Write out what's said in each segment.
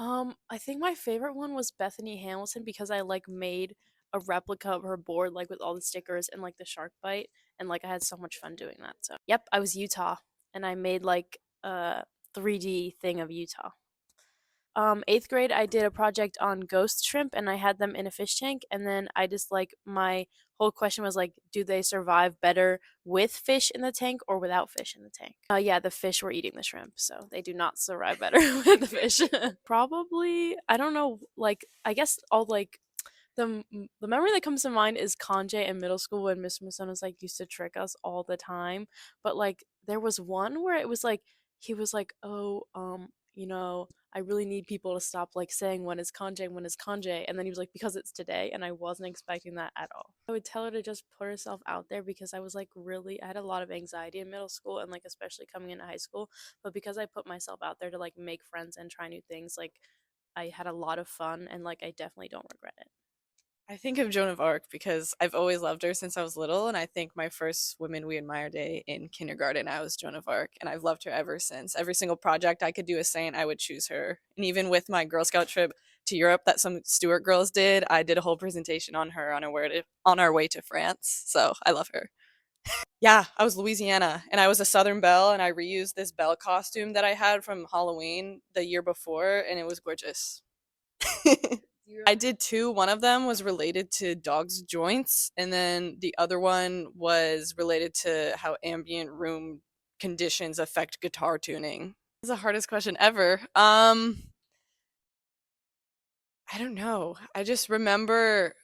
I think my favorite one was Bethany Hamilton because I like made a replica of her board like with all the stickers and like the shark bite and like I had so much fun doing that. So, yep, I was Utah and I made like a 3D thing of Utah. 8th grade, I did a project on ghost shrimp and I had them in a fish tank. And then I just like my whole question was like, do they survive better with fish in the tank or without fish in the tank? Yeah, the fish were eating the shrimp, so they do not survive better with the fish. Probably, I don't know, like, I guess all like the memory that comes to mind is Kanjay in middle school when Mr. Masonos like used to trick us all the time. But like there was one where it was like he was like, "Oh, I really need people to stop like saying when is Kanjay," and then he was like, "Because it's today," and I wasn't expecting that at all. I would tell her to just put herself out there because I was like really I had a lot of anxiety in middle school and like especially coming into high school, but because I put myself out there to like make friends and try new things, like I had a lot of fun and like I definitely don't regret it. I think of Joan of Arc because I've always loved her since I was little, and I think my first Women We Admire Day in kindergarten, I was Joan of Arc, and I've loved her ever since. Every single project I could do a saint, I would choose her. And even with my Girl Scout trip to Europe that some Stuart girls did, I did a whole presentation on her on our way to France. So I love her. Yeah, I was Louisiana, and I was a Southern Belle, and I reused this Belle costume that I had from Halloween the year before, and it was gorgeous. I did two. One of them was related to dogs' joints, and then the other one was related to how ambient room conditions affect guitar tuning. It's the hardest question ever. I don't know. I just remember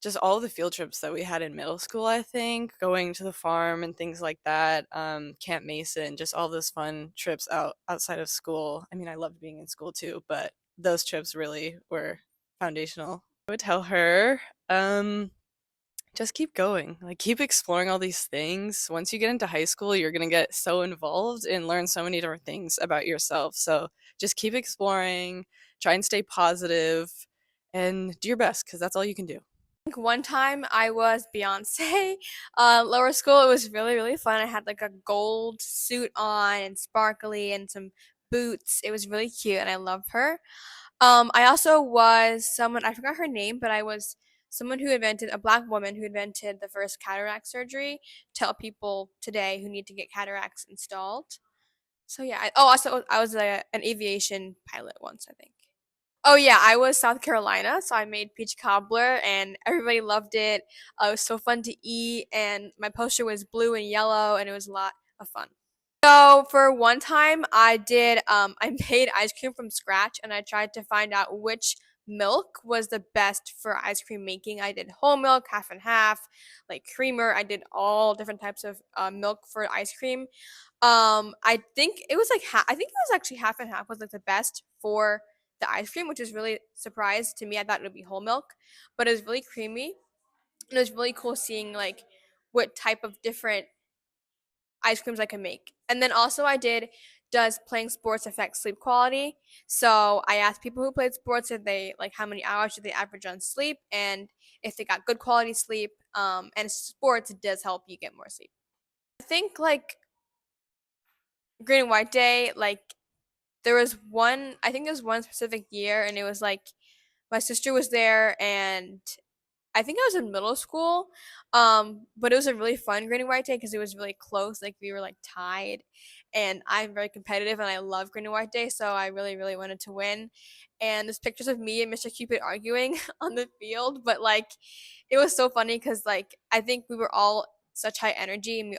just all the field trips that we had in middle school, I think, going to the farm and things like that. Camp Mason, just all those fun trips outside of school. I mean, I loved being in school too, but those trips really were foundational. I would tell her, um, just keep going. Like keep exploring all these things. Once you get into high school, you're going to get so involved and learn so many different things about yourself. So, just keep exploring, try and stay positive and do your best cuz that's all you can do. Think one time I was Beyonce, lower school. It was really, really fun. I had like a gold suit on and sparkly and some boots. It was really cute and I love her. I also was someone, I forgot her name, but I was someone who invented, a black woman who invented the first cataract surgery to help people today who need to get cataracts installed. So yeah, also I was an aviation pilot once, I think. Oh yeah, I was South Carolina, so I made peach cobbler and everybody loved it. It was so fun to eat and my poster was blue and yellow and it was a lot of fun. So for one time I did I made ice cream from scratch and I tried to find out which milk was the best for ice cream making. I did whole milk, half and half, like creamer. I did all different types of milk for ice cream. I think it was like I think it was actually half and half was like the best for the ice cream, which is really surprised to me. I thought it would be whole milk, but it was really creamy. And it was really cool seeing like what type of different ice creams I can make. And then also I did does playing sports affect sleep quality? So I asked people who played sports if they like how many hours do they average on sleep and if they got good quality sleep. And sports does help you get more sleep. I think like green and white day, like there was one I think there was one specific year and it was like my sister was there and I think I was in middle school. But it was a really fun green and white day because it was really close. Like we were like tied, and I'm very competitive and I love green and white day, so I really, really wanted to win. And there's pictures of me and Mr. Cupid arguing on the field, but like it was so funny because like I think we were all such high energy and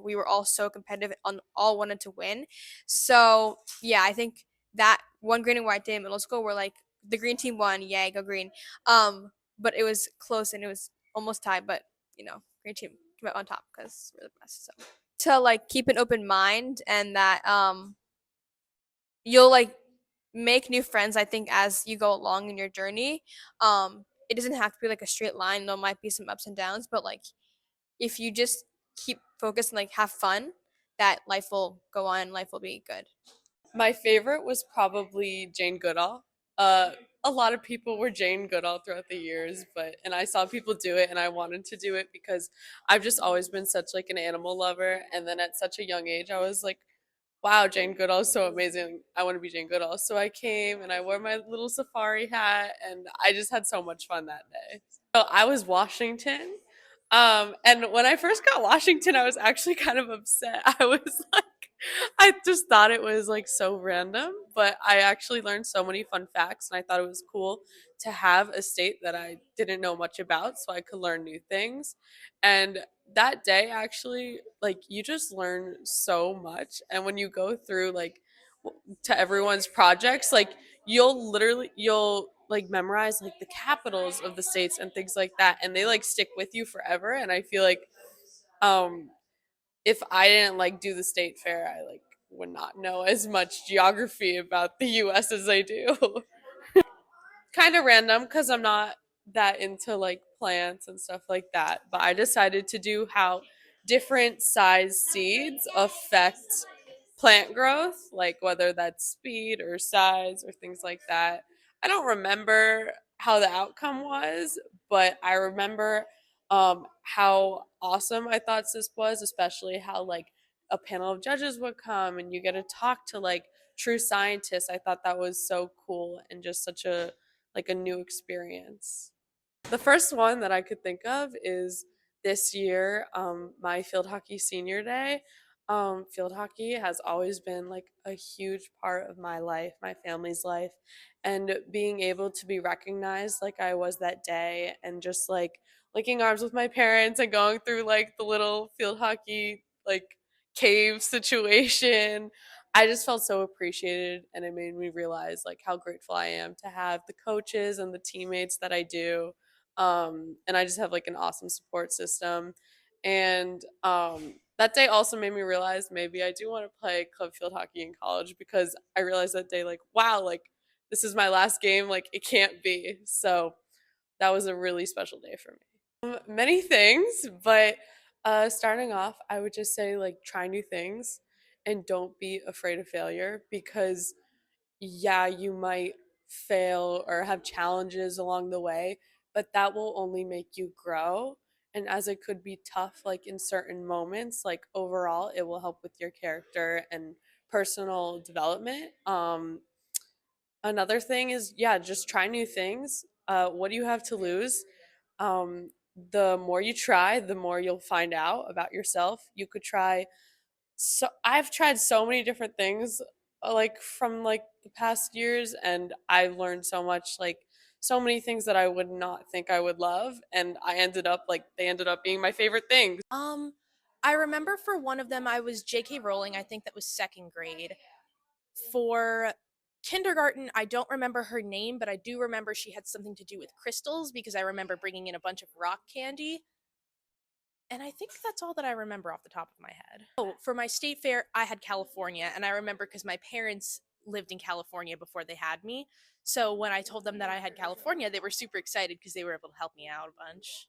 we were all so competitive and all wanted to win. So yeah, I think that one green and white day in middle school were like the green team won, yay, go green. But it was close and it was almost tied, but green team came out on top because we're the best. So to like keep an open mind and that you'll like make new friends, I think, as you go along in your journey. It doesn't have to be like a straight line. There might be some ups and downs, but like if you just keep focused and like have fun, that life will go on, life will be good. My favorite was probably Jane Goodall. Uh, a lot of people were Jane Goodall throughout the years, and I saw people do it, and I wanted to do it because I've just always been such like an animal lover. And then at such a young age, I was like, wow, Jane Goodall is so amazing. I want to be Jane Goodall. So I came and I wore my little safari hat and I just had so much fun that day. So I was Washington. And when I first got Washington, I was actually kind of upset. I was like, I just thought it was like so random, but I actually learned so many fun facts and I thought it was cool to have a state that I didn't know much about so I could learn new things. And that day actually, like, you just learn so much, and when you go through like to everyone's projects, like you'll like memorize like the capitals of the states and things like that, and they like stick with you forever. And I feel like um if I didn't like do the state fair, I like would not know as much geography about the US as I do. Kind of random because I'm not that into like plants and stuff like that. But I decided to do how different size seeds affect plant growth, like whether that's speed or size or things like that. I don't remember how the outcome was, but I remember how awesome I thought this was, especially how like a panel of judges would come and you get to talk to like true scientists. I thought that was so cool and just such a like a new experience. The first one that I could think of is this year, my field hockey senior day. Field hockey has always been like a huge part of my life, my family's life, and being able to be recognized like I was that day, and just like linking arms with my parents and going through like the little field hockey like cave situation. I just felt so appreciated, and it made me realize like how grateful I am to have the coaches and the teammates that I do. And I just have like an awesome support system. And that day also made me realize maybe I do want to play club field hockey in college, because I realized that day like, wow, like this is my last game, like it can't be. So that was a really special day for me. Many things, but starting off, I would just say like try new things and don't be afraid of failure, because yeah, you might fail or have challenges along the way, but that will only make you grow. And as it could be tough, like in certain moments, like overall, it will help with your character and personal development. Another thing is, yeah, just try new things. What do you have to lose? Um, the more you try, the more you'll find out about yourself. You could try, so I've tried so many different things like from like the past years, and I've learned so much, like so many things that I would not think I would love, and I ended up like they ended up being my favorite things. I remember for one of them, I was J.K. Rowling. I think that was second grade. For kindergarten, I don't remember her name, but I do remember she had something to do with crystals because I remember bringing in a bunch of rock candy. And I think that's all that I remember off the top of my head. Oh, for my state fair, I had California. And I remember because my parents lived in California before they had me. So when I told them that I had California, they were super excited because they were able to help me out a bunch.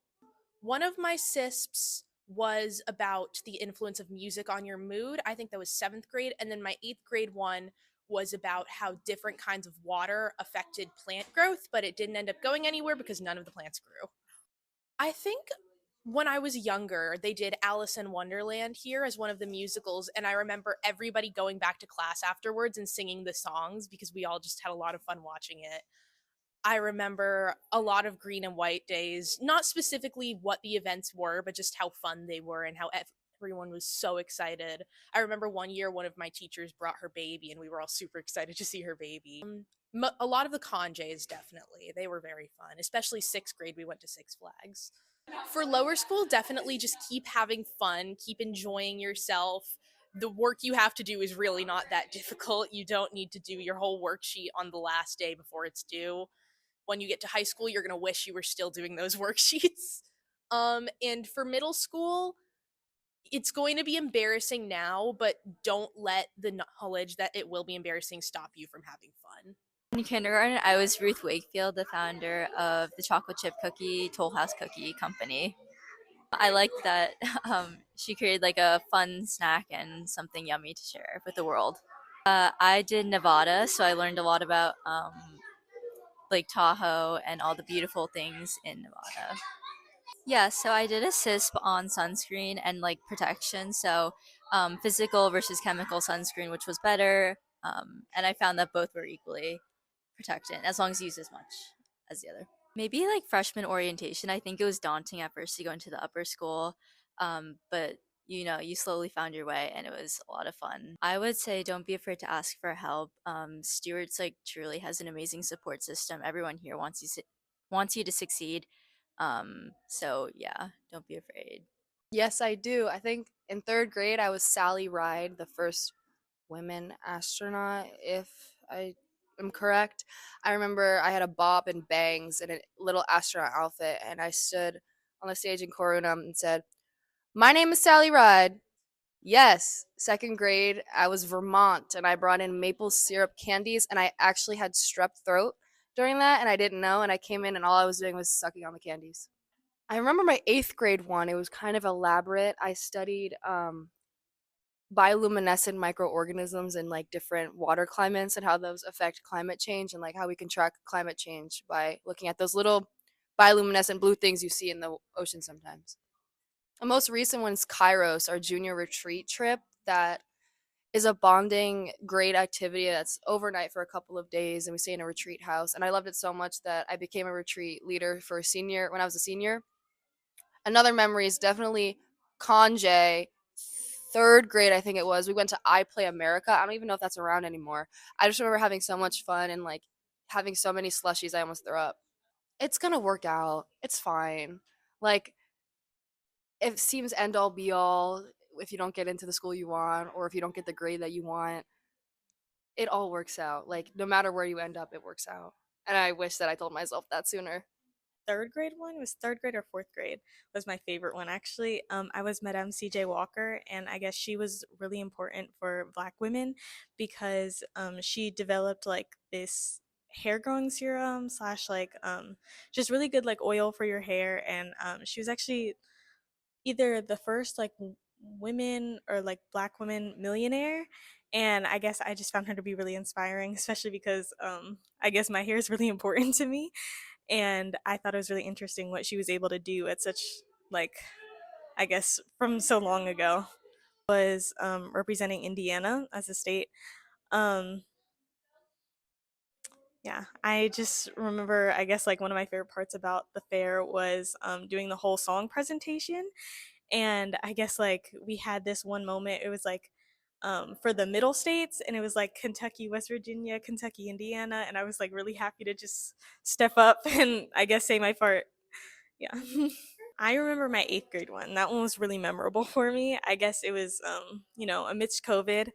One of my CISPs was about the influence of music on your mood. I think that was seventh grade. And then my eighth grade one was about how different kinds of water affected plant growth, but it didn't end up going anywhere because none of the plants grew. I think when I was younger, they did Alice in Wonderland here as one of the musicals, and I remember everybody going back to class afterwards and singing the songs because we all just had a lot of fun watching it. I remember a lot of green and white days, not specifically what the events were, but just how fun they were and how everyone was so excited. I remember one year one of my teachers brought her baby and we were all super excited to see her baby. A lot of the conjays, definitely. They were very fun, especially sixth grade. We went to Six Flags. For lower school, definitely just keep having fun, keep enjoying yourself. The work you have to do is really not that difficult. You don't need to do your whole worksheet on the last day before it's due. When you get to high school, you're going to wish you were still doing those worksheets. And for middle school, it's going to be embarrassing now, but don't let the knowledge that it will be embarrassing stop you from having fun. In kindergarten, I was Ruth Wakefield, the founder of the chocolate chip cookie Toll House Cookie Company. I liked that she created like a fun snack and something yummy to share with the world. I did Nevada, so I learned a lot about Lake Tahoe and all the beautiful things in Nevada. Yeah, so I did a CISP on sunscreen and like protection. So physical versus chemical sunscreen, which was better. And I found that both were equally protectant as long as you use as much as the other. Maybe like freshman orientation. I think it was daunting at first to go into the upper school, but you slowly found your way and it was a lot of fun. I would say don't be afraid to ask for help. Stewart's like truly has an amazing support system. Everyone here wants you to succeed. So yeah, don't be afraid. Yes, I do. I think in third grade, I was Sally Ride, the first women astronaut, if I am correct. I remember I had a bob and bangs and a little astronaut outfit, and I stood on the stage in Corunum and said, "My name is Sally Ride." Yes, second grade, I was Vermont, and I brought in maple syrup candies, and I actually had strep throat during that, and I didn't know, and I came in, and all I was doing was sucking on the candies. I remember my eighth grade one. It was kind of elaborate. I studied bioluminescent microorganisms in like different water climates and how those affect climate change and like how we can track climate change by looking at those little bioluminescent blue things you see in the ocean sometimes. The most recent one is Kairos, our junior retreat trip that is a bonding great activity that's overnight for a couple of days and we stay in a retreat house and I loved it so much that I became a retreat leader for a senior when I was a senior. Another memory is definitely Conjay. Third grade, I think it was. We went to I Play America. I don't even know if that's around anymore. I just remember having so much fun and like having so many slushies I almost threw up. It's gonna work out. It's fine. Like it seems end all be all if you don't get into the school you want or if you don't get the grade that you want. It all works out. Like no matter where you end up, it works out. And I wish that I told myself that sooner. Third grade one was third grade or fourth grade was my favorite one actually. I was Madame CJ Walker, and I guess she was really important for Black women because she developed like this hair growing serum slash like just really good like oil for your hair, and she was actually either the first like women or like Black women millionaire. And I guess I just found her to be really inspiring, especially because I guess my hair is really important to me, and I thought it was really interesting what she was able to do at such like I guess from so long ago. Was representing Indiana as a state. Um, yeah, I just remember I guess like one of my favorite parts about the fair was doing the whole song presentation, and I guess like we had this one moment. It was like for the middle states, and it was like Kentucky, West Virginia, Kentucky, Indiana, and I was like really happy to just step up and I guess say my part. Yeah. I remember my eighth grade one. That one was really memorable for me. I guess it was, amidst COVID.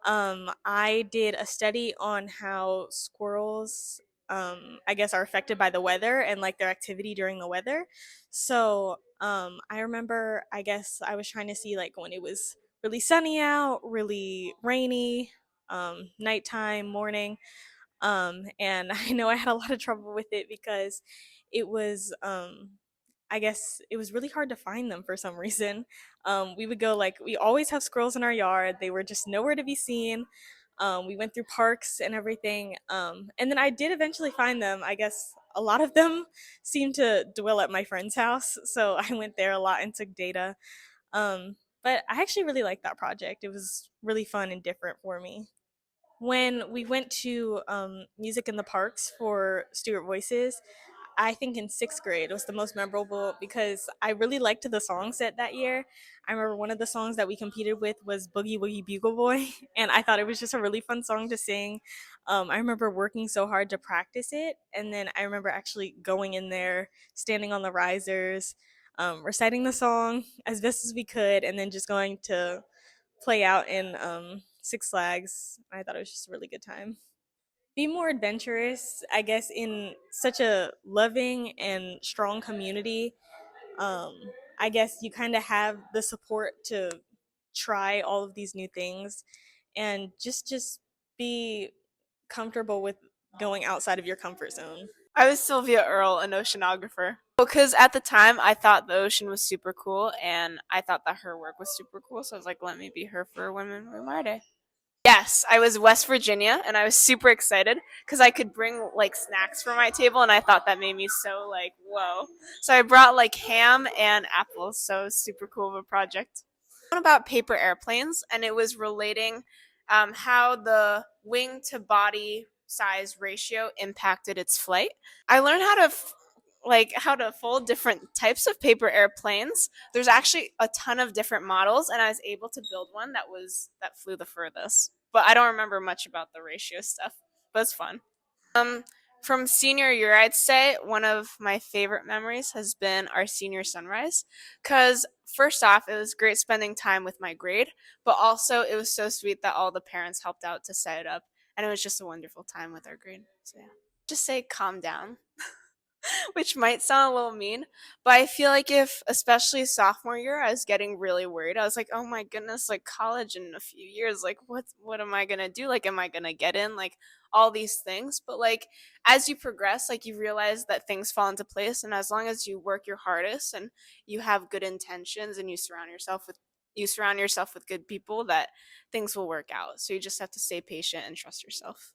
I did a study on how squirrels, I guess, are affected by the weather and like their activity during the weather. So I remember, I guess, I was trying to see like when it was really sunny out, really rainy, nighttime, morning. And I know I had a lot of trouble with it because it was I guess it was really hard to find them for some reason. We would go like we always have squirrels in our yard. They were just nowhere to be seen. We went through parks and everything. And then I did eventually find them. I guess a lot of them seemed to dwell at my friend's house, so I went there a lot and took data. But I actually really liked that project. It was really fun and different for me. When we went to music in the parks for Stuart Voices, I think in sixth grade was the most memorable because I really liked the song set that year. I remember one of the songs that we competed with was Boogie Woogie Bugle Boy, and I thought it was just a really fun song to sing. I remember working so hard to practice it, and then I remember actually going in there, standing on the risers, reciting the song as best as we could, and then just going to play out in Six Flags. I thought it was just a really good time. Be more adventurous, I guess, in such a loving and strong community. Um, I guess you kind of have the support to try all of these new things and just be comfortable with going outside of your comfort zone. I was Sylvia Earle, an oceanographer. Because at the time I thought the ocean was super cool and I thought that her work was super cool. So I was like, let me be her for Women Who Mar Day. Yes, I was West Virginia, and I was super excited because I could bring like snacks for my table, and I thought that made me so like whoa. So I brought like ham and apples, so it was super cool of a project. One about paper airplanes, and it was relating how the wing to body size ratio impacted its flight. I learned how to like how to fold different types of paper airplanes. There's actually a ton of different models, and I was able to build one that flew the furthest. But I don't remember much about the ratio stuff. But it's fun. Um, from senior year, I'd say one of my favorite memories has been our senior sunrise. Because, first off, it was great spending time with my grade, but also it was so sweet that all the parents helped out to set it up. And it was just a wonderful time with our grade. So, yeah. Just say calm down, which might sound a little mean, but I feel like if, especially sophomore year, I was getting really worried. I was like, oh my goodness, like college in a few years, like what am I gonna do? Like, am I gonna get in? Like all these things. But like as you progress, like you realize that things fall into place, and as long as you work your hardest and you have good intentions and you surround yourself with good people, that things will work out. So you just have to stay patient and trust yourself.